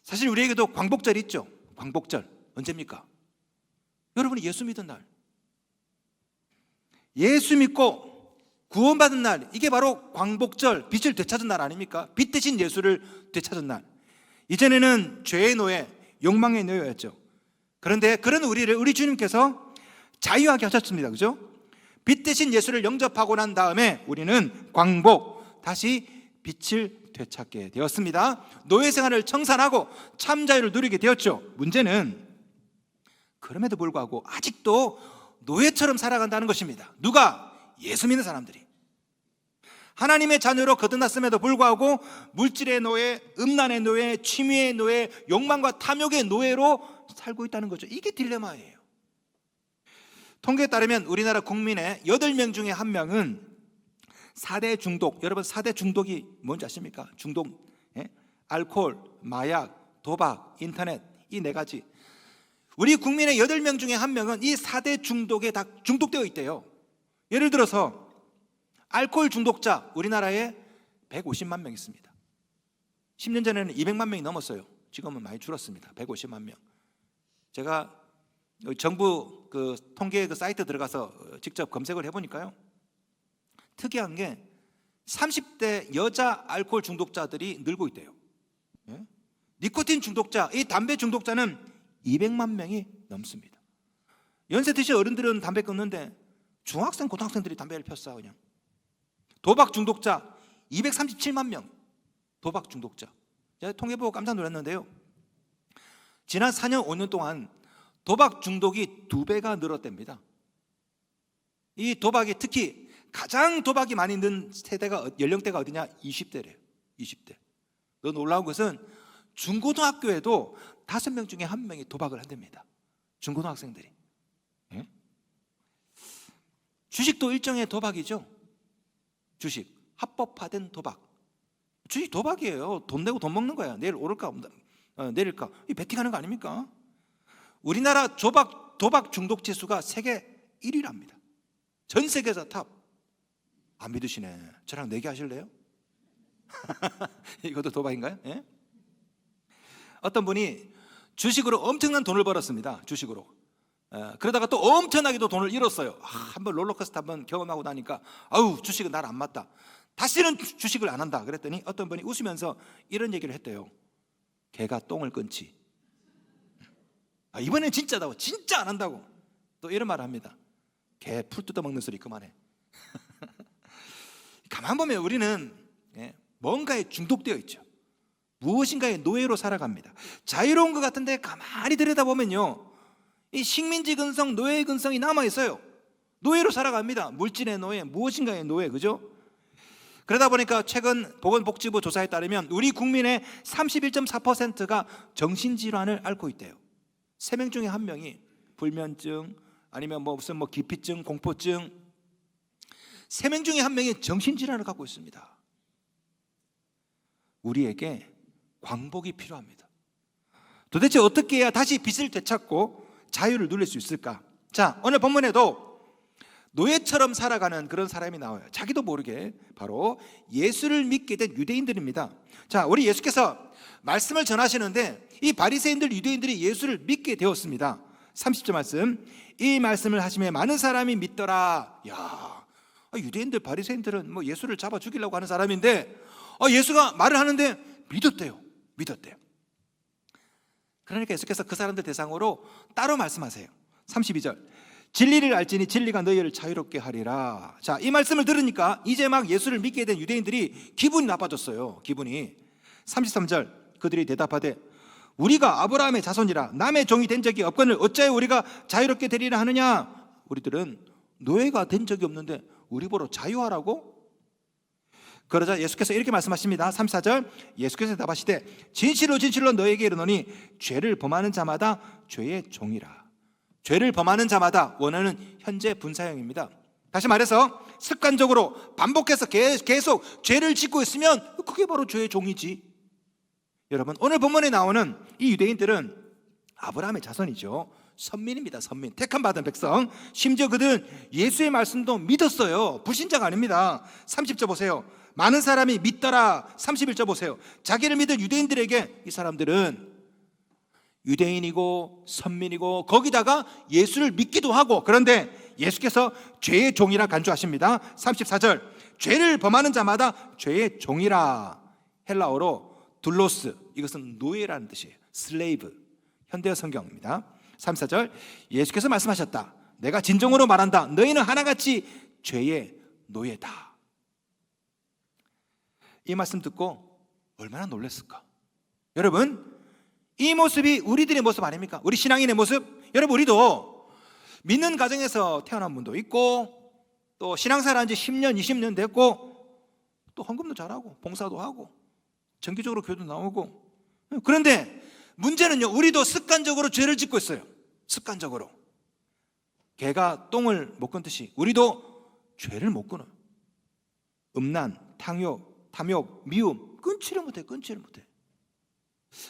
사실 우리에게도 광복절이 있죠. 광복절 언제입니까? 여러분이 예수 믿은 날, 예수 믿고 구원받은 날, 이게 바로 광복절, 빛을 되찾은 날 아닙니까? 빛 대신 예수를 되찾은 날. 이전에는 죄의 노예, 욕망의 노예였죠. 그런데 그런 우리 주님께서 자유하게 하셨습니다. 그죠? 빛 대신 예수를 영접하고 난 다음에 우리는 광복, 다시 빛을 되찾게 되었습니다. 노예 생활을 청산하고 참 자유를 누리게 되었죠. 문제는 그럼에도 불구하고 아직도 노예처럼 살아간다는 것입니다. 누가? 예수 믿는 사람들이. 하나님의 자녀로 거듭났음에도 불구하고 물질의 노예, 음란의 노예, 취미의 노예, 욕망과 탐욕의 노예로 살고 있다는 거죠. 이게 딜레마예요. 통계에 따르면 우리나라 국민의 8명 중에 1명은 4대 중독, 여러분 4대 중독이 뭔지 아십니까? 중독, 알코올, 마약, 도박, 인터넷, 이 4가지. 우리 국민의 8명 중에 1명은 이 4대 중독에 다 중독되어 있대요. 예를 들어서 알코올 중독자 우리나라에 150만 명 있습니다. 10년 전에는 200만 명이 넘었어요. 지금은 많이 줄었습니다. 150만 명. 제가 정부 그 통계 그 사이트 들어가서 직접 검색을 해보니까요, 특이한 게 30대 여자 알코올 중독자들이 늘고 있대요. 니코틴 중독자, 이 담배 중독자는 200만 명이 넘습니다. 연세 드신 어른들은 담배 끊는데 중학생, 고등학생들이 담배를 폈어 그냥. 도박 중독자 237만 명, 도박 중독자. 제가 통계 보고 깜짝 놀랐는데요, 지난 4년, 5년 동안 도박 중독이 2배가 늘었답니다. 이 도박이 특히 가장 도박이 많이 는 세대가, 연령대가 어디냐? 20대래요. 20대. 더 놀라운 것은 중고등학교에도 5명 중에 1명이 도박을 한답니다. 중고등학생들이. 주식도 일종의 도박이죠. 주식, 합법화된 도박. 주식 도박이에요. 돈 내고 돈 먹는 거야. 내일 오를까 내릴까, 이 베팅하는 거 아닙니까? 우리나라 도박 중독 지수가 세계 1위랍니다. 전 세계에서 탑. 안 믿으시네. 저랑 내기 하실래요? 이것도 도박인가요? 예? 어떤 분이 주식으로 엄청난 돈을 벌었습니다. 주식으로. 그러다가 또 엄청나게도 돈을 잃었어요. 한번 롤러코스터 한번 경험하고 나니까 아우, 주식은 날 안 맞다. 다시는 주식을 안 한다. 그랬더니 어떤 분이 웃으면서 이런 얘기를 했대요. 개가 똥을 끊지. 이번엔 진짜다고, 진짜 안 한다고. 또 이런 말을 합니다. 개 풀 뜯어먹는 소리 그만해. 가만 보면 우리는 뭔가에 중독되어 있죠. 무엇인가의 노예로 살아갑니다. 자유로운 것 같은데 가만히 들여다보면요, 이 식민지 근성, 노예 근성이 남아있어요. 노예로 살아갑니다. 물질의 노예, 무엇인가의 노예, 그죠? 그러다 보니까 최근 보건복지부 조사에 따르면 우리 국민의 31.4%가 정신질환을 앓고 있대요. 3명 중에 1명이 불면증, 아니면 무슨 기피증, 공포증, 3명 중에 1명이 정신질환을 갖고 있습니다. 우리에게 광복이 필요합니다. 도대체 어떻게 해야 다시 빛을 되찾고 자유를 누릴 수 있을까? 자, 오늘 본문에도 노예처럼 살아가는 그런 사람이 나와요. 자기도 모르게 바로 예수를 믿게 된 유대인들입니다. 자, 우리 예수께서 말씀을 전하시는데 이 바리새인들, 유대인들이 예수를 믿게 되었습니다. 30절 말씀, 이 말씀을 하시며 많은 사람이 믿더라. 야, 유대인들, 바리새인들은 예수를 잡아 죽이려고 하는 사람인데 예수가 말을 하는데 믿었대요. 그러니까 예수께서 그 사람들 대상으로 따로 말씀하세요. 32절, 진리를 알지니 진리가 너희를 자유롭게 하리라. 자, 이 말씀을 들으니까 이제 막 예수를 믿게 된 유대인들이 기분이 나빠졌어요. 기분이. 33절, 그들이 대답하되 우리가 아브라함의 자손이라 남의 종이 된 적이 없거늘 어찌하여 우리가 자유롭게 되리라 하느냐? 우리들은 노예가 된 적이 없는데 우리 보러 자유하라고? 그러자 예수께서 이렇게 말씀하십니다. 34절, 예수께서 대답하시되 진실로 진실로 너에게 이르노니 죄를 범하는 자마다 죄의 종이라. 죄를 범하는 자마다, 원어는 현재 분사형입니다. 다시 말해서 습관적으로 반복해서 계속 죄를 짓고 있으면 그게 바로 죄의 종이지. 여러분, 오늘 본문에 나오는 이 유대인들은 아브라함의 자손이죠. 선민입니다. 선민, 택함 받은 백성. 심지어 그들은 예수의 말씀도 믿었어요. 불신자가 아닙니다. 30절 보세요. 많은 사람이 믿더라. 31절 보세요. 자기를 믿을 유대인들에게 이 사람들은 유대인이고 선민이고 거기다가 예수를 믿기도 하고, 그런데 예수께서 죄의 종이라 간주하십니다. 34절, 죄를 범하는 자마다 죄의 종이라. 헬라어로 둘로스, 이것은 노예라는 뜻이에요. 슬레이브, 현대어 성경입니다. 34절, 예수께서 말씀하셨다. 내가 진정으로 말한다. 너희는 하나같이 죄의 노예다. 이 말씀 듣고 얼마나 놀랐을까? 여러분, 이 모습이 우리들의 모습 아닙니까? 우리 신앙인의 모습. 여러분, 우리도 믿는 가정에서 태어난 분도 있고, 또 신앙생활한 지 10년, 20년 됐고, 또 헌금도 잘하고 봉사도 하고 정기적으로 교회도 나오고. 그런데 문제는요, 우리도 습관적으로 죄를 짓고 있어요. 습관적으로. 개가 똥을 못 끊듯이 우리도 죄를 못 끊어요. 음란, 탐욕, 미움 끊지를 못해.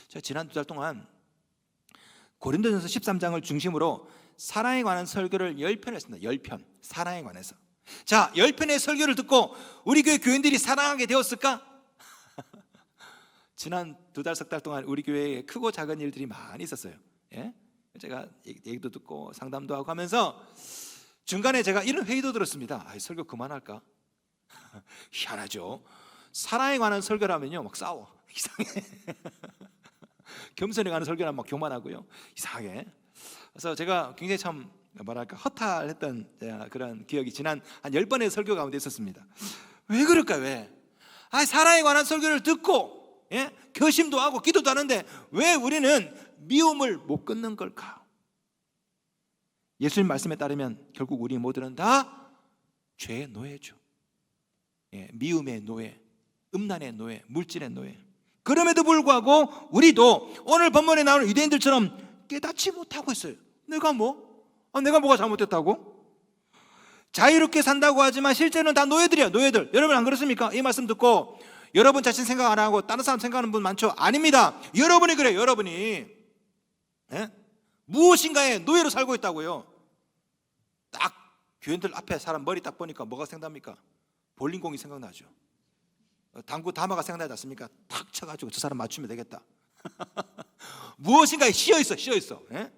제가 지난 2달 동안 고린도전서 13장을 중심으로 사랑에 관한 설교를 10편 했습니다. 10편, 사랑에 관해서. 자, 10편의 설교를 듣고 우리 교회 교인들이 사랑하게 되었을까? 지난 2달, 석 달 동안 우리 교회에 크고 작은 일들이 많이 있었어요. 예? 제가 얘기도 듣고 상담도 하고 하면서 중간에 제가 이런 회의도 들었습니다. 설교 그만할까? 희한하죠. 사랑에 관한 설교라면요 막 싸워. 이상해. 겸손에 관한 설교라면 막 교만하고요. 이상하게. 그래서 제가 굉장히 참 뭐랄까 허탈했던 그런 기억이 지난 한 10번의 설교 가운데 있었습니다. 왜 그럴까? 왜? 사랑에 관한 설교를 듣고, 예? 결심도 하고 기도도 하는데 왜 우리는 미움을 못 끊는 걸까? 예수님 말씀에 따르면 결국 우리 모두는 다 죄의 노예죠. 예, 미움의 노예, 음란의 노예, 물질의 노예. 그럼에도 불구하고 우리도 오늘 본문에 나오는 유대인들처럼 깨닫지 못하고 있어요. 내가 뭐가 잘못됐다고? 자유롭게 산다고 하지만 실제는 다 노예들이야. 노예들. 여러분 안 그렇습니까? 이 말씀 듣고 여러분 자신 생각 안 하고 다른 사람 생각하는 분 많죠? 아닙니다. 여러분이 그래요. 여러분이. 예? 무엇인가에 노예로 살고 있다고요. 딱 교인들 앞에 사람 머리 딱 보니까 뭐가 생각납니까? 볼링공이 생각나죠. 당구 다마가 생각나지 않습니까? 탁 쳐가지고 저 사람 맞추면 되겠다. 무엇인가에 씌어있어. 예?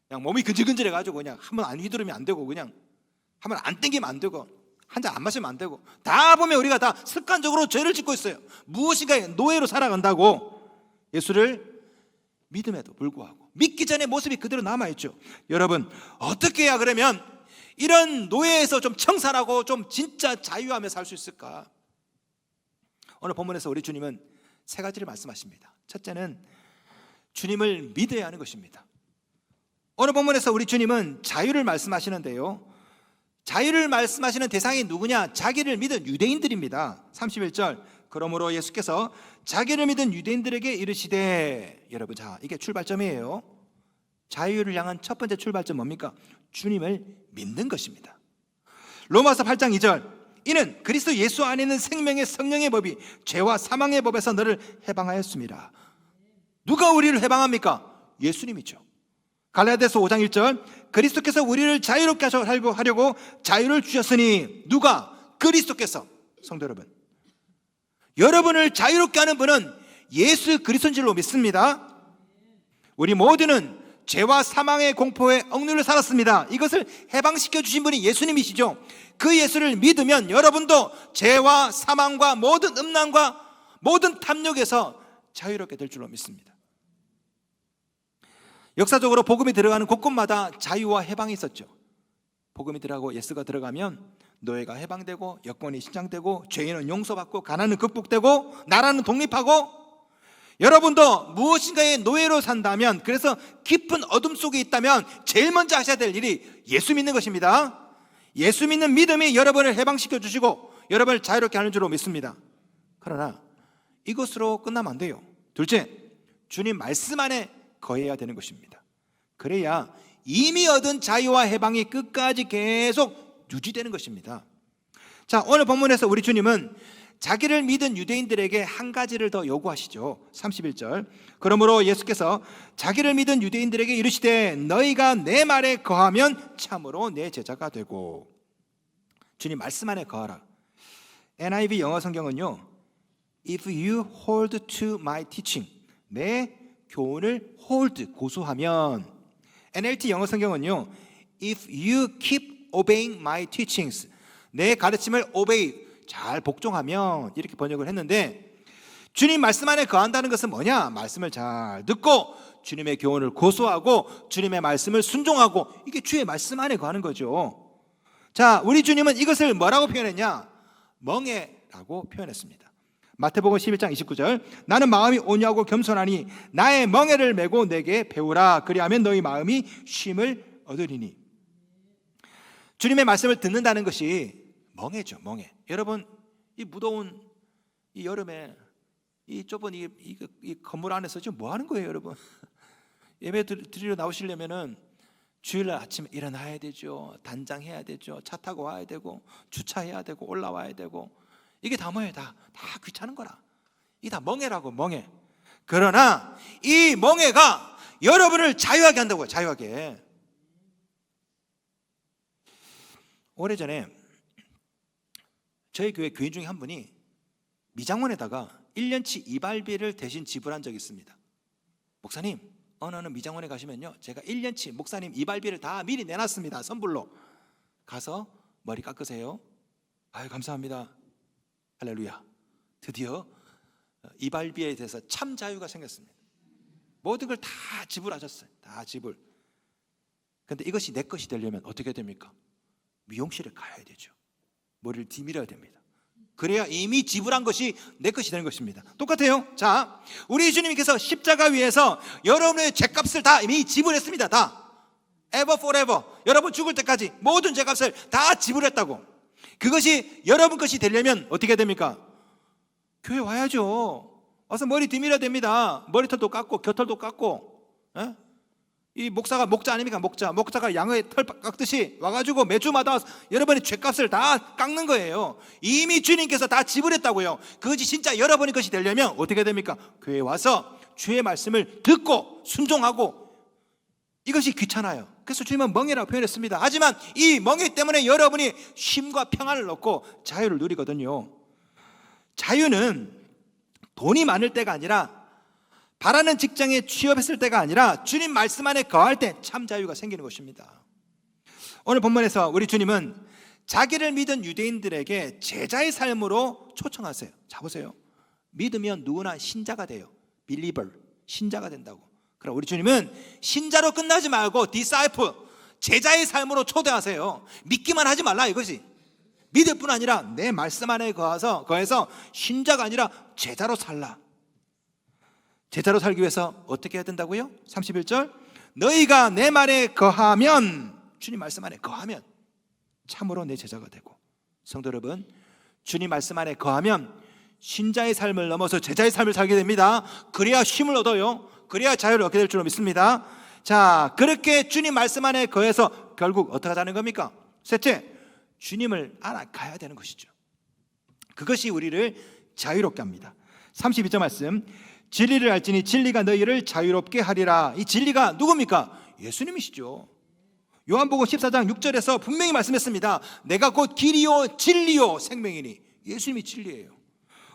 그냥 몸이 근질근질해가지고 그냥 한번 안 휘두르면 안 되고, 그냥 한번 안 땡기면 안 되고, 한 잔 안 마시면 안 되고, 다 보면 우리가 다 습관적으로 죄를 짓고 있어요. 무엇인가에 노예로 살아간다고. 예수를 믿음에도 불구하고 믿기 전에 모습이 그대로 남아있죠. 여러분, 어떻게 해야 그러면 이런 노예에서 좀 청산하고 좀 진짜 자유하며 살 수 있을까? 오늘 본문에서 우리 주님은 3가지를 말씀하십니다. 첫째는 주님을 믿어야 하는 것입니다. 오늘 본문에서 우리 주님은 자유를 말씀하시는데요, 자유를 말씀하시는 대상이 누구냐? 자기를 믿은 유대인들입니다. 31절, 그러므로 예수께서 자기를 믿은 유대인들에게 이르시되. 여러분, 자, 이게 출발점이에요. 자유를 향한 첫 번째 출발점 뭡니까? 주님을 믿는 것입니다. 로마서 8장 2절, 이는 그리스도 예수 안에 있는 생명의 성령의 법이 죄와 사망의 법에서 너를 해방하였습니다. 누가 우리를 해방합니까? 예수님이죠. 갈라디아서 5장 1절, 그리스도께서 우리를 자유롭게 하려고 자유를 주셨으니. 누가? 그리스도께서. 성도 여러분, 여러분을 자유롭게 하는 분은 예수 그리스도인 줄로 믿습니다. 우리 모두는 죄와 사망의 공포에 억눌려 살았습니다. 이것을 해방시켜 주신 분이 예수님이시죠. 그 예수를 믿으면 여러분도 죄와 사망과 모든 음란과 모든 탐욕에서 자유롭게 될 줄로 믿습니다. 역사적으로 복음이 들어가는 곳곳마다 자유와 해방이 있었죠. 복음이 들어가고 예수가 들어가면 노예가 해방되고 여권이 신장되고 죄인은 용서받고 가난은 극복되고 나라는 독립하고. 여러분도 무엇인가의 노예로 산다면, 그래서 깊은 어둠 속에 있다면 제일 먼저 하셔야 될 일이 예수 믿는 것입니다. 예수 믿는 믿음이 여러분을 해방시켜 주시고 여러분을 자유롭게 하는 줄로 믿습니다. 그러나 이것으로 끝나면 안 돼요. 둘째, 주님 말씀 안에 거해야 되는 것입니다. 그래야 이미 얻은 자유와 해방이 끝까지 계속 유지되는 것입니다. 자, 오늘 본문에서 우리 주님은 자기를 믿은 유대인들에게 한 가지를 더 요구하시죠. 31절, 그러므로 예수께서 자기를 믿은 유대인들에게 이르시되 너희가 내 말에 거하면 참으로 내 제자가 되고. 주님 말씀 안에 거하라. NIV 영어 성경은요, If you hold to my teaching, 내 교훈을 hold, 고수하면, NLT 영어 성경은요, if you keep obeying my teachings, 내 가르침을 obey, 잘 복종하면, 이렇게 번역을 했는데, 주님 말씀 안에 거한다는 것은 뭐냐? 말씀을 잘 듣고 주님의 교훈을 고수하고 주님의 말씀을 순종하고, 이게 주의 말씀 안에 거하는 거죠. 자, 우리 주님은 이것을 뭐라고 표현했냐? 멍에라고 표현했습니다. 마태복음 11장 29절, 나는 마음이 온유하고 겸손하니 나의 멍에를 메고 내게 배우라. 그리하면 너희 마음이 쉼을 얻으리니. 주님의 말씀을 듣는다는 것이 멍에죠, 멍에. 여러분, 이 무더운 이 여름에 이 좁은 이 건물 안에서 지금 뭐 하는 거예요, 여러분? 예배 드리러 나오시려면은 주일날 아침에 일어나야 되죠. 단장해야 되죠. 차 타고 와야 되고 주차해야 되고 올라와야 되고, 이게 다 뭐예요? 다 귀찮은 거라. 이게 다 멍해라고, 멍해. 그러나 이 멍해가 여러분을 자유하게 한다고요, 자유하게. 오래전에 저희 교회 교인 중에 한 분이 미장원에다가 1년치 이발비를 대신 지불한 적이 있습니다. 목사님, 어느 미장원에 가시면요, 제가 1년치 목사님 이발비를 다 미리 내놨습니다. 선불로. 가서 머리 깎으세요. 아유, 감사합니다. 할렐루야. 드디어 이발비에 대해서 참 자유가 생겼습니다. 모든 걸 다 지불하셨어요. 다 지불. 근데 이것이 내 것이 되려면 어떻게 됩니까? 미용실에 가야 되죠. 머리를 뒤밀어야 됩니다. 그래야 이미 지불한 것이 내 것이 되는 것입니다. 똑같아요. 자, 우리 주님께서 십자가 위에서 여러분의 죄값을 다 이미 지불했습니다. 다. ever forever. 여러분 죽을 때까지 모든 죄값을 다 지불했다고. 그것이 여러분 것이 되려면 어떻게 됩니까? 교회 와야죠. 와서 머리 뒤밀어야 됩니다. 머리털도 깎고 겨털도 깎고. 에? 이 목사가 목자 아닙니까? 목자가 양의 털 깎듯이 와가지고 매주마다 여러분의 죄값을 다 깎는 거예요. 이미 주님께서 다 지불했다고요. 그것이 진짜 여러분의 것이 되려면 어떻게 됩니까? 교회에 와서 주의 말씀을 듣고 순종하고. 이것이 귀찮아요. 그래서 주님은 멍해라고 표현했습니다. 하지만 이 멍해 때문에 여러분이 쉼과 평안을 얻고 자유를 누리거든요. 자유는 돈이 많을 때가 아니라, 바라는 직장에 취업했을 때가 아니라, 주님 말씀 안에 거할 때 참 자유가 생기는 것입니다. 오늘 본문에서 우리 주님은 자기를 믿은 유대인들에게 제자의 삶으로 초청하세요. 자, 보세요. 믿으면 누구나 신자가 돼요. believer, 신자가 된다고. 그럼 우리 주님은 신자로 끝나지 말고 disciple, 제자의 삶으로 초대하세요. 믿기만 하지 말라, 이것이. 믿을 뿐 아니라 내 말씀 안에 거해서 신자가 아니라 제자로 살라. 제자로 살기 위해서 어떻게 해야 된다고요? 31절, 너희가 내 말에 거하면, 주님 말씀 안에 거하면 참으로 내 제자가 되고. 성도 여러분, 주님 말씀 안에 거하면 신자의 삶을 넘어서 제자의 삶을 살게 됩니다. 그래야 쉼을 얻어요. 그래야 자유를 얻게 될 줄로 믿습니다. 자, 그렇게 주님 말씀 안에 거해서 결국 어떻게 하자는 겁니까? 셋째, 주님을 알아가야 되는 것이죠. 그것이 우리를 자유롭게 합니다. 32절 말씀, 진리를 알지니 진리가 너희를 자유롭게 하리라. 이 진리가 누굽니까? 예수님이시죠. 요한복음 14장 6절에서 분명히 말씀했습니다. 내가 곧 길이요 진리요 생명이니. 예수님이 진리예요.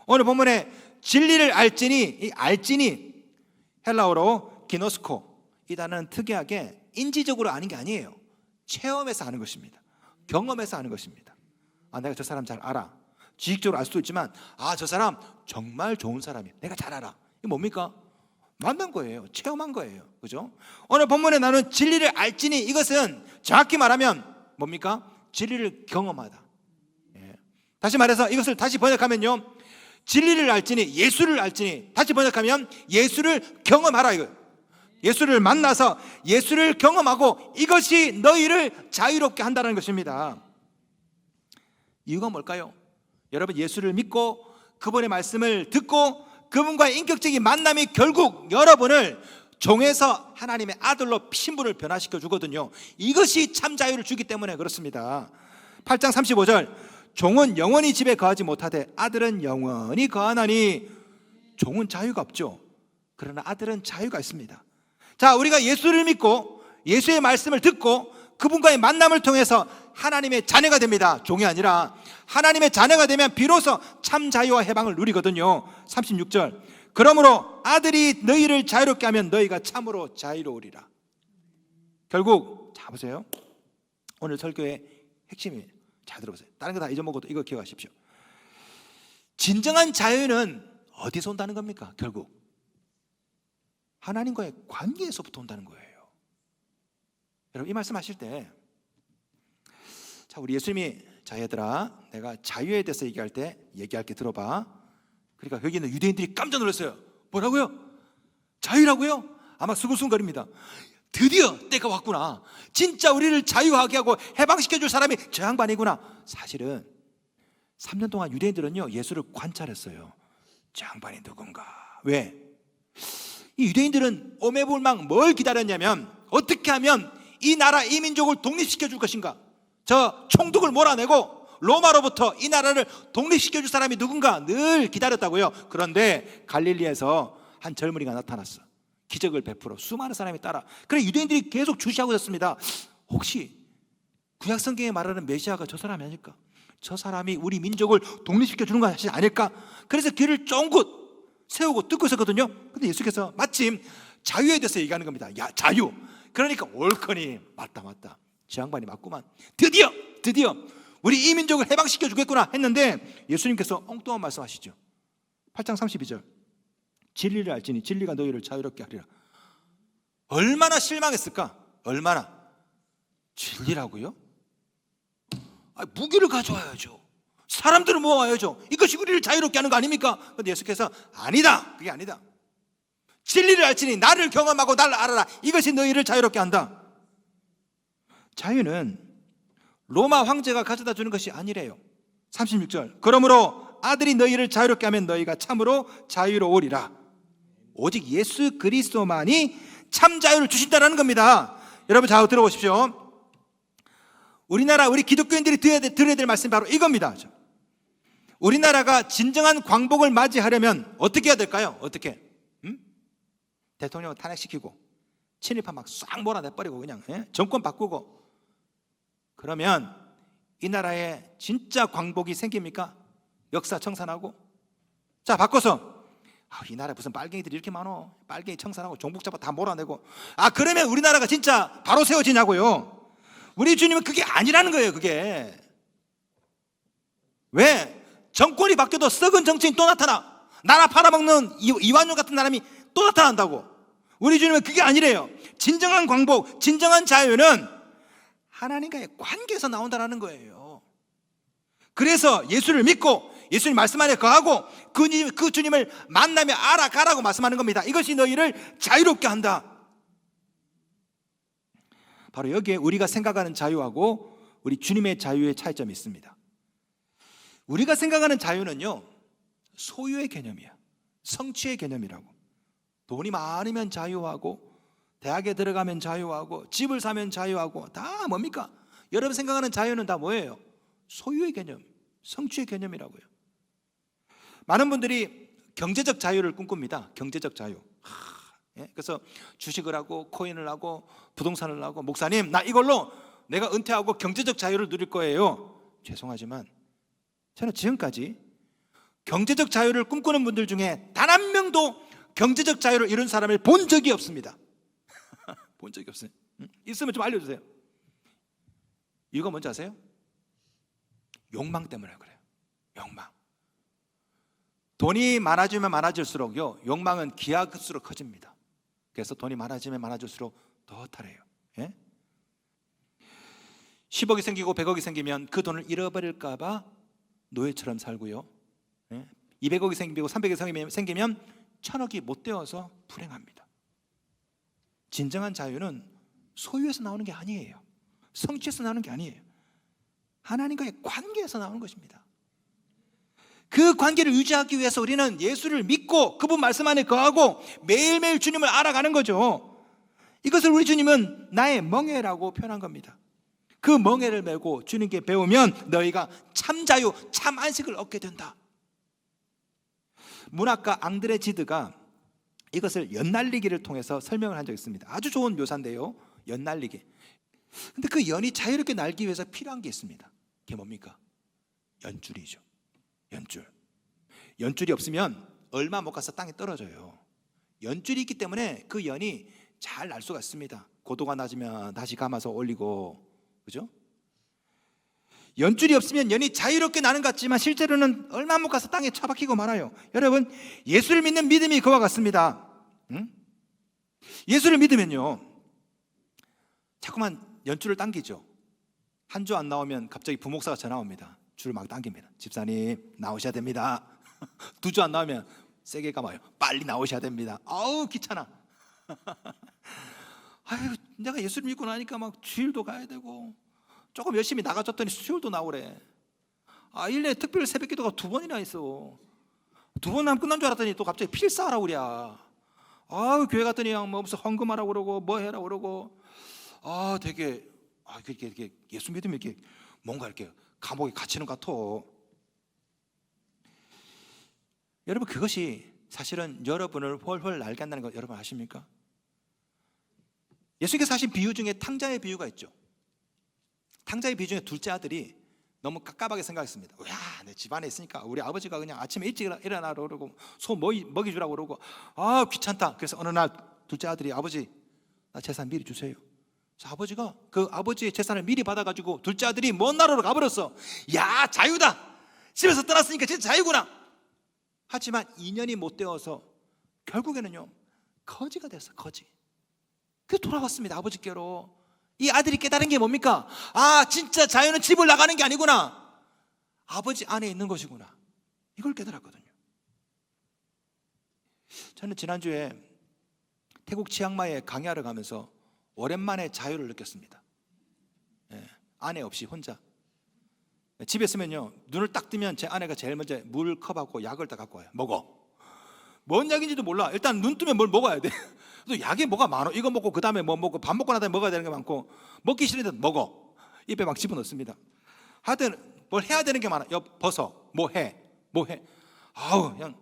오늘 본문에 진리를 알지니, 이 알지니 헬라어로 기노스코, 이 단어는 특이하게 인지적으로 아는 게 아니에요. 체험해서 아는 것입니다. 경험해서 아는 것입니다. 아, 내가 저 사람 잘 알아. 지식적으로 알 수도 있지만, 아, 저 사람 정말 좋은 사람이야. 내가 잘 알아. 이게 뭡니까? 만난 거예요. 체험한 거예요. 그죠? 오늘 본문에 나눈 진리를 알지니, 이것은 정확히 말하면 뭡니까? 진리를 경험하다. 예. 다시 말해서 이것을 다시 번역하면요, 진리를 알지니, 예수를 알지니, 다시 번역하면 예수를 경험하라, 이거예요. 예수를 만나서 예수를 경험하고, 이것이 너희를 자유롭게 한다는 것입니다. 이유가 뭘까요? 여러분, 예수를 믿고 그분의 말씀을 듣고 그분과의 인격적인 만남이 결국 여러분을 종에서 하나님의 아들로 신분을 변화시켜 주거든요. 이것이 참 자유를 주기 때문에 그렇습니다. 8장 35절, 종은 영원히 집에 거하지 못하되 아들은 영원히 거하나니. 종은 자유가 없죠. 그러나 아들은 자유가 있습니다. 자, 우리가 예수를 믿고 예수의 말씀을 듣고 그분과의 만남을 통해서 하나님의 자녀가 됩니다. 종이 아니라 하나님의 자녀가 되면 비로소 참 자유와 해방을 누리거든요. 36절, 그러므로 아들이 너희를 자유롭게 하면 너희가 참으로 자유로우리라. 결국 자 보세요. 오늘 설교의 핵심이, 잘 들어보세요. 다른 거 다 잊어먹어도 이거 기억하십시오. 진정한 자유는 어디서 온다는 겁니까? 결국 하나님과의 관계에서부터 온다는 거예요. 여러분 이 말씀하실 때, 자 우리 예수님이, 자 얘들아 내가 자유에 대해서 얘기할 때 얘기할게 들어봐. 그러니까 여기 있는 유대인들이 깜짝 놀랐어요. 뭐라고요? 자유라고요? 아마 수근수근거립니다. 드디어 때가 왔구나. 진짜 우리를 자유하게 하고 해방시켜줄 사람이 저 양반이구나. 사실은 3년 동안 유대인들은요 예수를 관찰했어요. 저 양반이 누군가. 왜? 이 유대인들은 오매불망 뭘 기다렸냐면, 어떻게 하면 이 나라 이 민족을 독립시켜 줄 것인가. 저 총독을 몰아내고 로마로부터 이 나라를 독립시켜 줄 사람이 누군가 늘 기다렸다고요. 그런데 갈릴리에서 한 젊은이가 나타났어. 기적을 베풀어 수많은 사람이 따라. 그래 유대인들이 계속 주시하고 있었습니다. 혹시 구약 성경에 말하는 메시아가 저 사람이 아닐까? 저 사람이 우리 민족을 독립시켜 주는 것이 아닐까? 그래서 귀를 쫑긋 세우고 듣고 있었거든요. 근데 예수께서 마침 자유에 대해서 얘기하는 겁니다. 야 자유. 그러니까 올커니 맞다 저 양반이 맞구만. 드디어 우리 이 민족을 해방시켜 주겠구나 했는데 예수님께서 엉뚱한 말씀하시죠. 8장 32절 진리를 알지니 진리가 너희를 자유롭게 하리라. 얼마나 실망했을까? 얼마나. 진리라고요? 무기를 가져와야죠. 사람들을 모아야죠. 이것이 우리를 자유롭게 하는 거 아닙니까? 그런데 예수께서 아니다, 그게 아니다. 진리를 알지니 나를 경험하고 나를 알아라. 이것이 너희를 자유롭게 한다. 자유는 로마 황제가 가져다 주는 것이 아니래요. 36절 그러므로 아들이 너희를 자유롭게 하면 너희가 참으로 자유로우리라. 오직 예수 그리스도만이 참 자유를 주신다는 겁니다. 여러분 잘 들어보십시오. 우리나라 우리 기독교인들이 들어야 될 말씀이 바로 이겁니다. 우리나라가 진정한 광복을 맞이하려면 어떻게 해야 될까요? 어떻게? 대통령을 탄핵시키고 친일파 막 싹 몰아내버리고 그냥 정권 바꾸고, 그러면 이 나라에 진짜 광복이 생깁니까? 역사 청산하고. 자 바꿔서 이 나라에 무슨 빨갱이들이 이렇게 많어. 빨갱이 청산하고 종북 잡아 다 몰아내고. 그러면 우리나라가 진짜 바로 세워지냐고요. 우리 주님은 그게 아니라는 거예요. 그게 왜? 정권이 바뀌어도 썩은 정치인 또 나타나. 나라 팔아먹는 이완용 같은 사람이 또 나타난다고. 우리 주님은 그게 아니래요. 진정한 광복, 진정한 자유는 하나님과의 관계에서 나온다는 거예요. 그래서 예수를 믿고 예수님 말씀 안에 거하고 그 주님을 만나며 알아가라고 말씀하는 겁니다. 이것이 너희를 자유롭게 한다. 바로 여기에 우리가 생각하는 자유하고 우리 주님의 자유의 차이점이 있습니다. 우리가 생각하는 자유는요 소유의 개념이야. 성취의 개념이라고. 돈이 많으면 자유하고 대학에 들어가면 자유하고 집을 사면 자유하고 다 뭡니까? 여러분 생각하는 자유는 다 뭐예요? 소유의 개념, 성취의 개념이라고요. 많은 분들이 경제적 자유를 꿈꿉니다. 경제적 자유. 그래서 주식을 하고 코인을 하고 부동산을 하고, 목사님 나 이걸로 내가 은퇴하고 경제적 자유를 누릴 거예요. 죄송하지만 저는 지금까지 경제적 자유를 꿈꾸는 분들 중에 단 한 명도 경제적 자유를 이룬 사람을 본 적이 없습니다. 본 적이 없어요. 있으면 좀 알려주세요. 이유가 뭔지 아세요? 욕망 때문에 그래요. 욕망. 돈이 많아지면 많아질수록요 욕망은 기하급수로 커집니다. 그래서 돈이 많아지면 많아질수록 더 탈해요. 10억이 생기고 100억이 생기면 그 돈을 잃어버릴까 봐 노예처럼 살고요. 200억이 생기고 300억이 생기면 1000억이 못 되어서 불행합니다. 진정한 자유는 소유에서 나오는 게 아니에요. 성취에서 나오는 게 아니에요. 하나님과의 관계에서 나오는 것입니다. 그 관계를 유지하기 위해서 우리는 예수를 믿고 그분 말씀 안에 거하고 매일매일 주님을 알아가는 거죠. 이것을 우리 주님은 나의 멍에라고 표현한 겁니다. 그 멍에를 메고 주님께 배우면 너희가 참 자유, 참 안식을 얻게 된다. 문학가 앙드레 지드가 이것을 연날리기를 통해서 설명을 한 적이 있습니다. 아주 좋은 묘사인데요. 연날리기. 근데 그 연이 자유롭게 날기 위해서 필요한 게 있습니다. 그게 뭡니까? 연줄이죠. 연줄. 연줄이 없으면 얼마 못 가서 땅에 떨어져요. 연줄이 있기 때문에 그 연이 잘 날 수가 있습니다. 고도가 낮으면 다시 감아서 올리고, 그죠? 연줄이 없으면 연이 자유롭게 나는 것 같지만 실제로는 얼마 못 가서 땅에 처박히고 말아요. 여러분, 예수를 믿는 믿음이 그와 같습니다. 응? 예수를 믿으면요, 자꾸만 연줄을 당기죠. 한 주 안 나오면 갑자기 부목사가 전화 옵니다. 줄을 막 당깁니다. 집사님 나오셔야 됩니다. 2주 안 나오면 세게 감아요. 빨리 나오셔야 됩니다. 아우 귀찮아. 아유, 내가 예수를 믿고 나니까 막 주일도 가야 되고 조금 열심히 나가줬더니 수요일도 나오래. 1년에 특별 새벽기도가 2번이나 있어. 2번 하면 끝난 줄 알았더니 또 갑자기 필사하라고 그래. 교회 갔더니 뭐 무슨 헌금하라고 그러고 뭐 해라 그러고. 되게 이렇게 예수 믿으면 이렇게 뭔가 이렇게 감옥에 갇히는 것 같아. 여러분, 그것이 사실은 여러분을 훨훨 날게 한다는 거 여러분 아십니까? 예수께서 하신 비유 중에 탕자의 비유가 있죠. 탕자의 비유 중에 둘째 아들이 너무 깝깝하게 생각했습니다. 내 집안에 있으니까 우리 아버지가 그냥 아침에 일찍 일어나라고 그러고 소 먹이주라고 그러고 귀찮다. 그래서 어느 날 둘째 아들이 아버지 나 재산 미리 주세요. 그래서 아버지가 그 아버지의 재산을 미리 받아가지고 둘째 아들이 먼 나라로 가버렸어. 야, 자유다. 집에서 떠났으니까 진짜 자유구나. 하지만 2년이 못 되어서 결국에는요 거지가 됐어. 거지. 그래서 돌아왔습니다. 아버지께로. 이 아들이 깨달은 게 뭡니까? 진짜 자유는 집을 나가는 게 아니구나. 아버지 안에 있는 것이구나. 이걸 깨달았거든요. 저는 지난주에 태국 치앙마이에 강야를 가면서 오랜만에 자유를 느꼈습니다. 아내 없이 혼자. 집에 있으면요 눈을 딱 뜨면 제 아내가 제일 먼저 물컵하고 약을 딱 갖고 와요. 먹어. 뭔 약인지도 몰라. 일단 눈 뜨면 뭘 먹어야 돼. 또 약이 뭐가 많아. 이거 먹고 그 다음에 뭐 먹고 밥 먹고 나서 먹어야 되는 게 많고 먹기 싫은데 먹어. 입에 막 집어넣습니다. 하여튼 뭘 해야 되는 게 많아. 벗어. 뭐 해. 그냥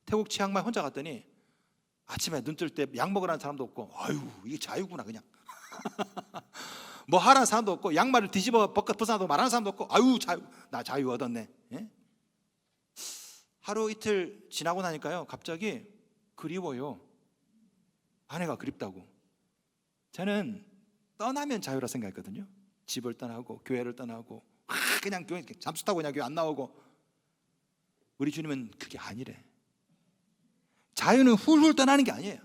태국 치앙마이 혼자 갔더니 아침에 눈 뜰 때 약 먹으라는 사람도 없고 이게 자유구나 그냥. 뭐 하라는 사람도 없고 양말을 뒤집어 벗어나도 말하는 사람도 없고 자유. 나 자유 얻었네. 예? 하루 이틀 지나고 나니까요 갑자기 그리워요. 아내가 그립다고. 저는 떠나면 자유라 생각했거든요. 집을 떠나고 교회를 떠나고 그냥 교회 잠수 타고 그냥 교회 안 나오고. 우리 주님은 그게 아니래. 자유는 훌훌 떠나는 게 아니에요.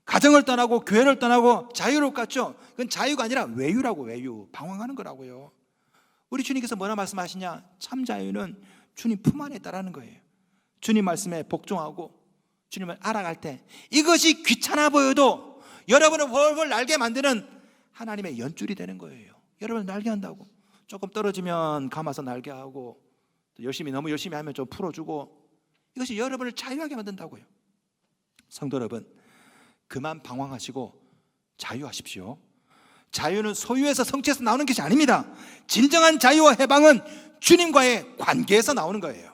가정을 떠나고 교회를 떠나고 자유롭 같죠? 그건 자유가 아니라 외유라고. 외유. 방황하는 거라고요. 우리 주님께서 뭐라 말씀하시냐? 참 자유는 주님 품 안에 있다라는 거예요. 주님 말씀에 복종하고 주님을 알아갈 때 이것이 귀찮아 보여도 여러분을 훨훨 날게 만드는 하나님의 연줄이 되는 거예요. 여러분을 날게 한다고. 조금 떨어지면 감아서 날게 하고 또 너무 열심히 하면 좀 풀어주고 이것이 여러분을 자유하게 만든다고요. 성도 여러분, 그만 방황하시고 자유하십시오. 자유는 소유에서 성취해서 나오는 것이 아닙니다. 진정한 자유와 해방은 주님과의 관계에서 나오는 거예요.